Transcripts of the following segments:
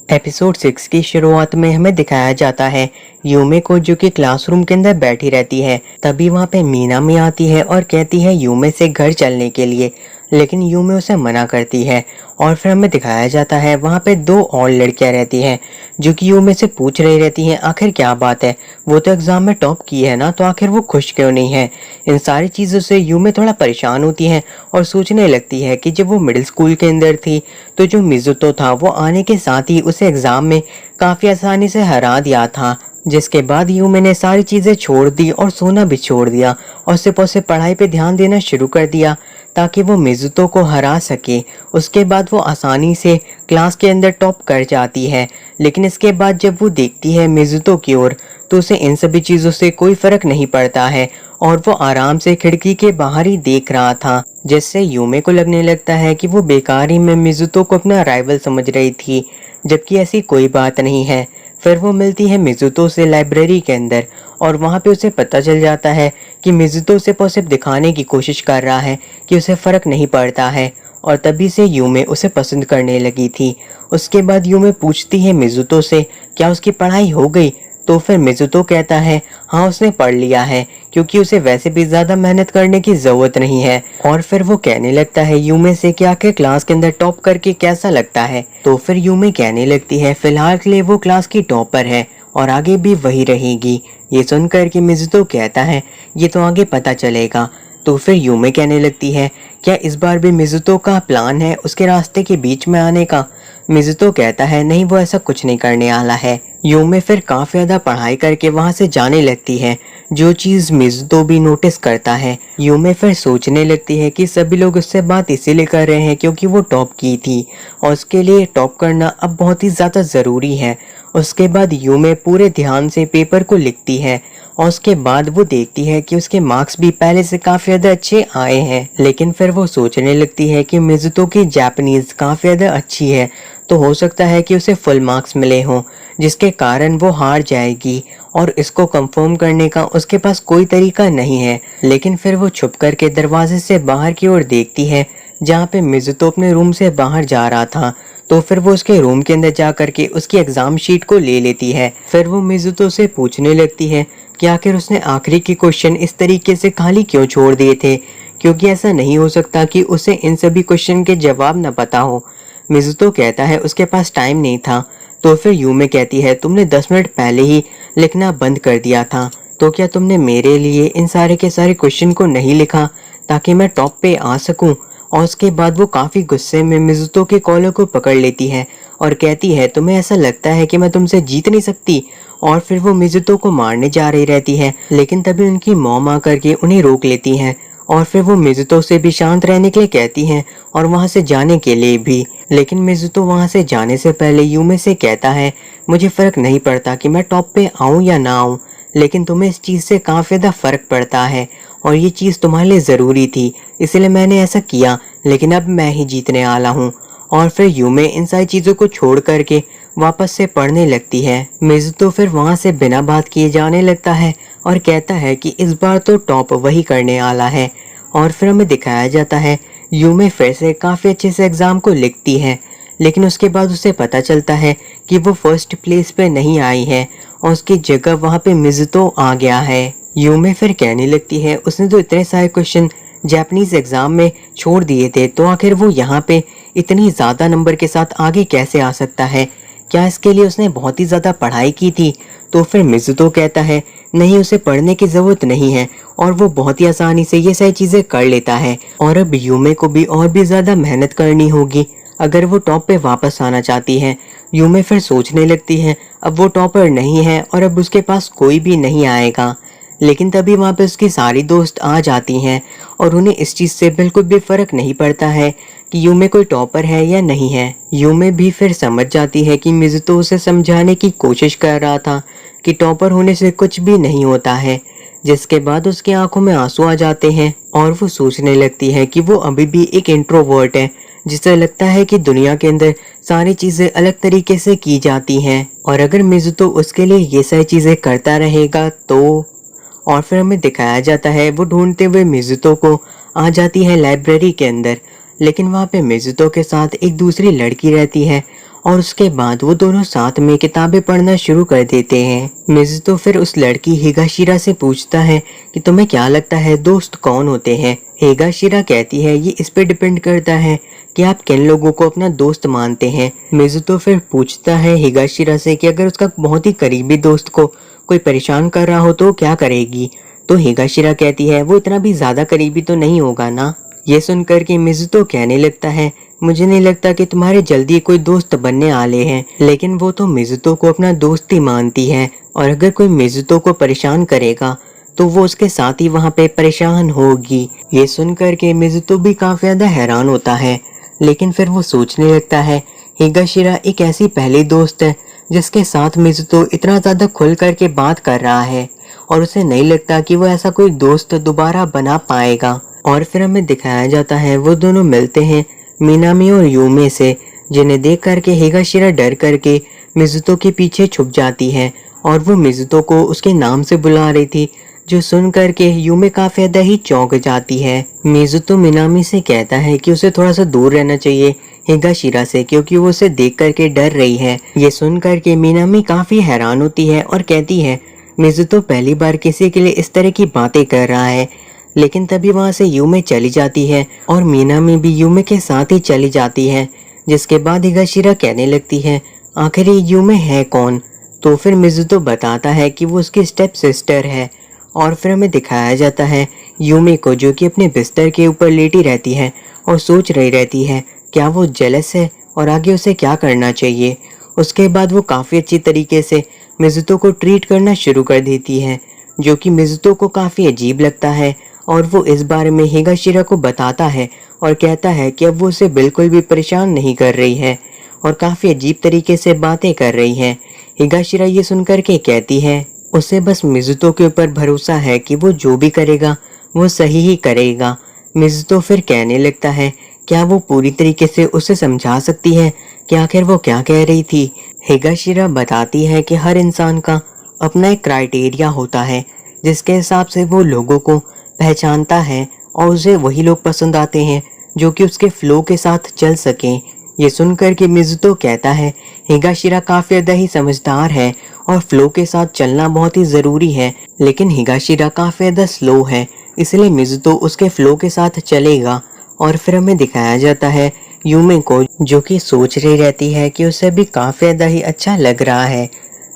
Episode 6 की शुरुआत में हमें दिखाया जाता है यूमे को, जो कि क्लासरूम के अंदर बैठी रहती है। तभी वहाँ पे मीना मी आती है और कहती है यूमे से घर चलने के लिए, लेकिन यूमे उसे मना करती है। और फिर हमें दिखाया जाता है वहाँ पे दो और लड़कियां रहती हैं जो कि यूमे से पूछ रही रहती हैं आखिर क्या बात है, वो तो एग्जाम में टॉप की है ना, तो आखिर वो खुश क्यों नहीं है। इन सारी चीज़ों से यूमे थोड़ा परेशान होती है और सोचने लगती है कि जब वो मिडिल स्कूल के अंदर थी तो जो मिजुतो था वो आने के साथ ही उसे एग्जाम में काफ़ी आसानी से हरा दिया था। जिसके बाद यूमे ने सारी चीज़ें छोड़ दी और सोना भी छोड़ दिया और सिर्फ उसे पढ़ाई पे ध्यान देना शुरू कर दिया ताकि वो मिजुतो को हरा सके। उसके बाद वो आसानी से क्लास के अंदर टॉप कर जाती है, लेकिन इसके बाद जब वो देखती है मिजुतो की ओर तो उसे इन सभी चीज़ों से कोई फर्क नहीं पड़ता है और वो आराम से खिड़की के बाहर ही देख रहा था, जिससे यूमे को लगने लगता है कि वो बेकार ही में मिजुतो को अपना राइवल समझ रही थी, जबकि ऐसी कोई बात नहीं है। फिर वो मिलती है मिजुतो से लाइब्रेरी के अंदर और वहाँ पे उसे पता चल जाता है कि मिजुतो उसे सिर्फ दिखाने की कोशिश कर रहा है कि उसे फ़र्क नहीं पड़ता है, और तभी से यूमे उसे पसंद करने लगी थी। उसके बाद यूमे पूछती है मिजुतो से क्या उसकी पढ़ाई हो गई, तो फिर मिजुतो कहता है हाँ उसने पढ़ लिया है, क्योंकि उसे वैसे भी ज़्यादा मेहनत करने की ज़रूरत नहीं है। और फिर वो कहने लगता है यूमे से कि आखिर क्लास के अंदर टॉप करके कैसा लगता है। तो फिर यूमे कहने लगती है फिलहाल के लिए वो क्लास की टॉपर है और आगे भी वही रहेगी। ये सुनकर के मिजुतो कहता है ये तो आगे पता चलेगा। तो फिर यूमे कहने लगती है क्या इस बार भी मिजुतो का प्लान है उसके रास्ते के बीच में आने का। मिजुतो कहता है नहीं, वो ऐसा कुछ नहीं करने वाला है। यूमे फिर काफ़ी ज़्यादा पढ़ाई करके वहाँ से जाने लगती है, जो चीज़ मिजुतो भी नोटिस करता है। यूमे फिर सोचने लगती है कि सभी लोग उससे बात इसीलिए कर रहे हैं क्योंकि वो टॉप की थी और उसके लिए टॉप करना अब बहुत ही ज़्यादा ज़रूरी है। उसके बाद यूमे पूरे ध्यान से पेपर को लिखती है और उसके बाद वो देखती है कि उसके मार्क्स भी पहले से काफ़ी ज़्यादा अच्छे आए हैं। लेकिन फिर वो सोचने लगती है कि मिजुतो की जापानीज़ काफ़ी ज़्यादा अच्छी है, तो हो सकता है कि उसे फुल मार्क्स मिले हों, जिसके कारण वो हार जाएगी और इसको कंफर्म करने का उसके पास कोई तरीका नहीं है। लेकिन फिर वो छुप करके दरवाजे से बाहर की ओर देखती है जहाँ पे मिजुतो अपने रूम से बाहर जा रहा था। तो फिर वो उसके रूम के अंदर जा करके उसकी एग्जाम शीट को ले लेती है। फिर वो मिजुतो से पूछने लगती है कि आखिर उसने आखिरी के क्वेश्चन इस तरीके से खाली क्यों छोड़ दिए थे, क्योंकि ऐसा नहीं हो सकता कि उसे इन सभी क्वेश्चन के जवाब न पता हो। मिजुतो कहता है उसके पास टाइम नहीं था। तो फिर यूमे कहती है तुमने 10 मिनट पहले ही लिखना बंद कर दिया था, तो क्या तुमने मेरे लिए इन सारे के सारे क्वेश्चन को नहीं लिखा ताकि मैं टॉप पे आ सकूं। और उसके बाद वो काफ़ी गुस्से में मिजुतो के कॉलर को पकड़ लेती है और कहती है तुम्हें ऐसा लगता है कि मैं तुमसे जीत नहीं सकती। और फिर वो मिजुतो को मारने जा रही रहती है, लेकिन तभी उनकी मॉम आकर के उन्हें रोक लेती हैं और फिर वो मिजुतो से भी शांत रहने के लिए कहती हैं और वहाँ से जाने के लिए भी। लेकिन मिजुतो वहाँ से जाने से पहले यूमे से कहता है मुझे फ़र्क नहीं पड़ता कि मैं टॉप पे आऊँ या ना आऊँ, लेकिन तुम्हें इस चीज़ से काफ़ी ज़्यादा फ़र्क पड़ता है और ये चीज़ तुम्हारे लिए ज़रूरी थी, इसलिए मैंने ऐसा किया, लेकिन अब मैं ही जीतने वाला हूँ। और फिर यूमे इन सारी चीज़ों को छोड़ करके वापस से पढ़ने लगती है। मिजुतो फिर वहाँ से बिना बात किए जाने लगता है और कहता है कि इस बार तो टॉप वही करने वाला है। और फिर हमें दिखाया जाता है यूमे फिर से काफ़ी अच्छे से एग्ज़ाम को लिखती है, लेकिन उसके बाद उसे पता चलता है कि वो फर्स्ट प्लेस पे नहीं आई है और उसकी जगह वहाँ पे मिजुतो आ गया है। यूमे फिर कहने लगती है उसने तो इतने सारे क्वेश्चन जापानीज एग्जाम में छोड़ दिए थे, तो आखिर वो यहाँ पे इतनी ज़्यादा नंबर के साथ आगे कैसे आ सकता है, क्या इसके लिए उसने बहुत ही ज़्यादा पढ़ाई की थी। तो फिर मिजुतो कहता है नहीं, उसे पढ़ने की ज़रूरत नहीं है और वो बहुत ही आसानी से ये सारी चीज़ें कर लेता है। और अब यूमे को भी और भी ज़्यादा मेहनत करनी होगी अगर वो टॉप पे वापस आना चाहती है। यूमे फिर सोचने लगती है अब वो टॉपर नहीं है और अब उसके पास कोई भी नहीं आएगा। लेकिन तभी वहाँ पे उसकी सारी दोस्त आ जाती हैं और उन्हें इस चीज़ से बिल्कुल भी फ़र्क नहीं पड़ता है कि यूमे कोई टॉपर है या नहीं है। यूमे भी फिर समझ जाती है कि मिजुतो उसे समझाने की कोशिश कर रहा था कि टॉपर होने से कुछ भी नहीं होता है, जिसके बाद उसकी आंखों में आंसू आ जाते हैं और वो सोचने लगती है कि वो अभी भी एक इंट्रोवर्ट है, जिसे लगता है कि दुनिया के अंदर सारी चीज़ें अलग तरीके से की जाती हैं और अगर मिजुतो उसके लिए ये सारी चीज़ें करता रहेगा तो। और फिर हमें दिखाया जाता है वो ढूंढते हुए मिजुतो को आ जाती है लाइब्रेरी के अंदर, लेकिन वहाँ पे मिजुतो के साथ एक दूसरी लड़की रहती है और उसके बाद वो दोनों साथ में किताबें पढ़ना शुरू कर देते हैं। मिज़ुतो फिर उस लड़की हिगाशिरा से पूछता है कि तुम्हें क्या लगता है दोस्त कौन होते हैं। हिगाशिरा कहती है ये इस पे डिपेंड करता है कि आप किन लोगों को अपना दोस्त मानते हैं। मिज़ुतो फिर पूछता है हिगाशिरा से कि अगर उसका बहुत ही करीबी दोस्त को कोई परेशान कर रहा हो तो क्या करेगी। तो हिगाशिरा कहती है वो इतना भी ज्यादा करीबी तो नहीं होगा ना। ये सुनकर के मिज़ुतो कहने लगता है मुझे नहीं लगता कि तुम्हारे जल्दी कोई दोस्त बनने वाले हैं। लेकिन वो तो मिज़ुतो को अपना दोस्त ही मानती है और अगर कोई मिज़ुतो को परेशान करेगा तो वो उसके साथ ही वहाँ पे परेशान होगी। ये सुनकर के मिज़ुतो भी काफी ज्यादा हैरान होता है, लेकिन फिर वो सोचने लगता है हिगाशिरा एक ऐसी पहली दोस्त है जिसके साथ मिज़ुतो इतना ज्यादा खुल करके बात कर रहा है और उसे नहीं लगता कि वो ऐसा कोई दोस्त दोबारा बना पाएगा। और फिर हमें दिखाया जाता है वो दोनों मिलते हैं मिनामी और यूमे से, जिन्हें देख करके हिगाशिरा डर करके मिज़ुतो के पीछे छुप जाती है और वो मिज़ुतो को उसके नाम से बुला रही थी, जो सुन करके यूमे काफी ज्यादा ही चौंक जाती है। मिज़ुतो मिनामी से कहता है कि उसे थोड़ा सा दूर रहना चाहिए हिगाशिरा से, क्योंकि वो उसे देख करके डर रही है। ये सुन करके मिनामी काफी हैरान होती है और कहती है मिज़ुतो पहली बार किसी के लिए इस तरह की बातें कर रहा है। लेकिन तभी वहां से यूमे चली जाती है और मिनामी भी यूमे के साथ ही चली जाती है। जिसके बाद हिगाशिरा कहने लगती है आखिर ये यूमे है कौन। तो फिर मिज़ुतो बताता है कि वो उसकी स्टेप सिस्टर है। और फिर हमें दिखाया जाता है यूमे को, जो कि अपने बिस्तर के ऊपर लेटी रहती है और सोच रही रहती है क्या वो जेलस है और आगे उसे क्या करना चाहिए। उसके बाद वो काफ़ी अच्छी तरीके से मिज़ुतो को ट्रीट करना शुरू कर देती है, जो कि मिज़ुतो को काफ़ी अजीब लगता है। और वो इस बारे में हिगाशिरा को बताता है और कहता है कि अब वो उसे बिल्कुल भी परेशान नहीं कर रही है और काफ़ी अजीब तरीके से बातें कर रही है। हिगाशिरा ये सुनकर के कहती है उसे बस मिज़ुतो के ऊपर भरोसा है कि वो जो भी करेगा वो सही ही करेगा। मिज़ुतो फिर कहने लगता है क्या वो पूरी तरीके से उसे समझा सकती है कि आखिर वो क्या कह रही थी। हिगाशिरा बताती है कि हर इंसान का अपना एक क्राइटेरिया होता है जिसके हिसाब से वो लोगों को पहचानता है और उसे वही लोग पसंद आते हैं जो कि उसके फ्लो के साथ चल सकें। ये सुनकर के मिज़ुतो कहता है हिगाशिरा काफी ज्यादा ही समझदार है और फ्लो के साथ चलना बहुत ही जरूरी है, लेकिन हिगाशिरा काफी ज्यादा स्लो है, इसलिए मिज़ुतो उसके फ्लो के साथ चलेगा। और फिर हमें दिखाया जाता है यूमे को, जो कि सोच रही रहती है कि उसे भी काफी ज्यादा ही अच्छा लग रहा है।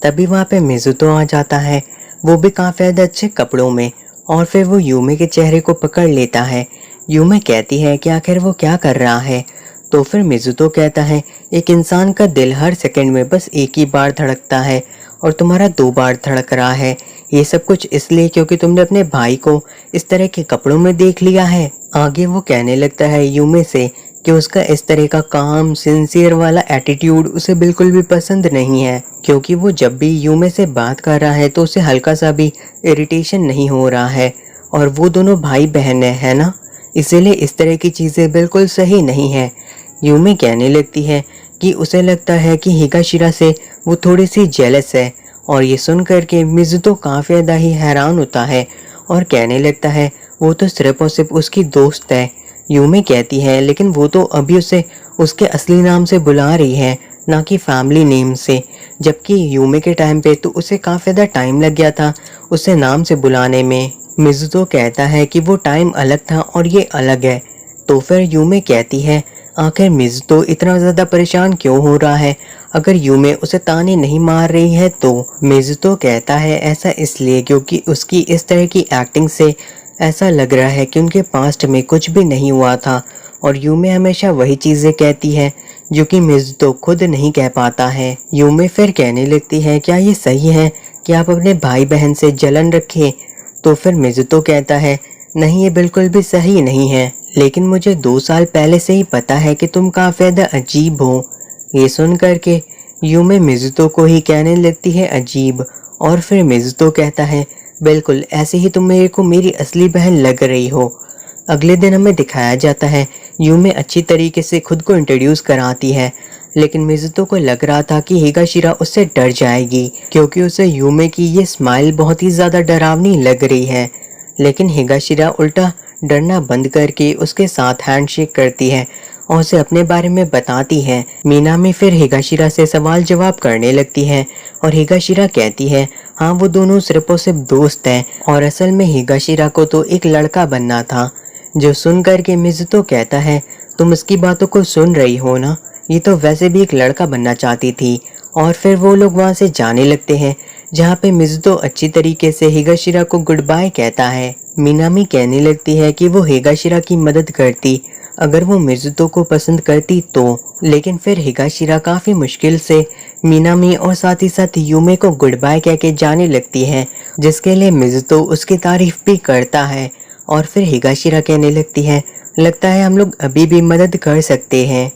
तभी वहाँ पे मिज़ुतो आ जाता है, वो भी काफी ज्यादा अच्छे कपड़ों में, और फिर वो यूमे के चेहरे को पकड़ लेता है। यूमे कहती है कि आखिर वो क्या कर रहा है। तो फिर मिज़ुतो कहता है एक इंसान का दिल हर सेकंड में बस एक ही बार धड़कता है और तुम्हारा 2 बार धड़क रहा है। ये सब कुछ इसलिए क्योंकि तुमने अपने भाई को इस तरह के कपड़ों में देख लिया है। आगे वो कहने लगता है यूमे से कि उसका इस तरह का काम सिंसियर वाला एटीट्यूड उसे बिल्कुल भी पसंद नहीं है, क्योंकि वो जब भी यूमे से बात कर रहा है तो उसे हल्का सा भी इरिटेशन नहीं हो रहा है। और वो दोनों भाई बहन है ना, इसीलिए इस तरह की चीज़ें बिल्कुल सही नहीं है। यूमे कहने लगती है कि उसे लगता है कि हिगाशिरा से वो थोड़ी सी जेलस है। और ये सुनकर के मिज़ुतो काफ़ी ज़्यादा ही हैरान होता है और कहने लगता है वो तो सिर्फ और सिर्फ उसकी दोस्त है। यूमे कहती है लेकिन वो तो अभी उसे उसके असली नाम से बुला रही है, ना कि फैमिली नेम से, जबकि यूमे के टाइम पे तो उसे काफ़ी ज़्यादा टाइम लग गया था उसे नाम से बुलाने में। मिज़ुतो कहता है कि वो टाइम अलग था और ये अलग है। तो फिर यूमे कहती है आखिर मिज़ुतो इतना ज़्यादा परेशान क्यों हो रहा है, अगर यूमे उसे ताने नहीं मार रही है तो। मिज़ुतो कहता है ऐसा इसलिए क्योंकि उसकी इस तरह की एक्टिंग से ऐसा लग रहा है कि उनके पास्ट में कुछ भी नहीं हुआ था, और यूमे हमेशा वही चीज़ें कहती है जो कि मिज़ुतो खुद नहीं कह पाता है। यूमे फिर कहने लगती है क्या ये सही है कि आप अपने भाई बहन से जलन रखें। तो फिर मिज़ुतो कहता है नहीं, ये बिल्कुल भी सही नहीं है, लेकिन मुझे 2 साल पहले से ही पता है कि तुम काफ़ी ज़्यादा अजीब हो। ये सुन करके यूमे मिज़ुतो को ही कहने लगती है अजीब। और फिर मिज़ुतो कहता है बिल्कुल ऐसे ही तुम मेरे को मेरी असली बहन लग रही हो। अगले दिन हमें दिखाया जाता है यूमे अच्छी तरीके से खुद को इंट्रोड्यूस कराती है, लेकिन मिज़ुतो को लग रहा था कि हिगाशिरा उससे डर जाएगी क्योंकि उसे यूमे की ये स्माइल बहुत ही ज़्यादा डरावनी लग रही है। लेकिन हिगाशिरा उल्टा डरना बंद करके उसके साथ हैंडशेक करती है और उसे अपने बारे में बताती है। मीनामी फिर हिगाशिरा से सवाल जवाब करने लगती है और हिगाशिरा कहती है हाँ वो दोनों सिर्फ और सिर्फ दोस्त हैं और असल में हिगाशिरा को तो एक लड़का बनना था। जो सुन कर के मिज़ुतो कहता है तुम इसकी बातों को सुन रही हो ना, ये तो वैसे भी एक लड़का बनना चाहती थी। और फिर वो लोग वहाँ से जाने लगते हैं जहाँ पे मिज़ुतो अच्छी तरीके से हिगाशिरा को गुड बाय कहता है। मिनामी कहने लगती है कि वो हिगाशिरा की मदद करती अगर वो मिज़ुतो को पसंद करती तो, लेकिन फिर हिगाशिरा काफ़ी मुश्किल से मिनामी और साथ ही साथ यूमे को गुड बाय कह के जाने लगती है, जिसके लिए मिज़ुतो उसकी तारीफ भी करता है। और फिर हिगाशिरा कहने लगती है लगता है हम लोग अभी भी मदद कर सकते हैं।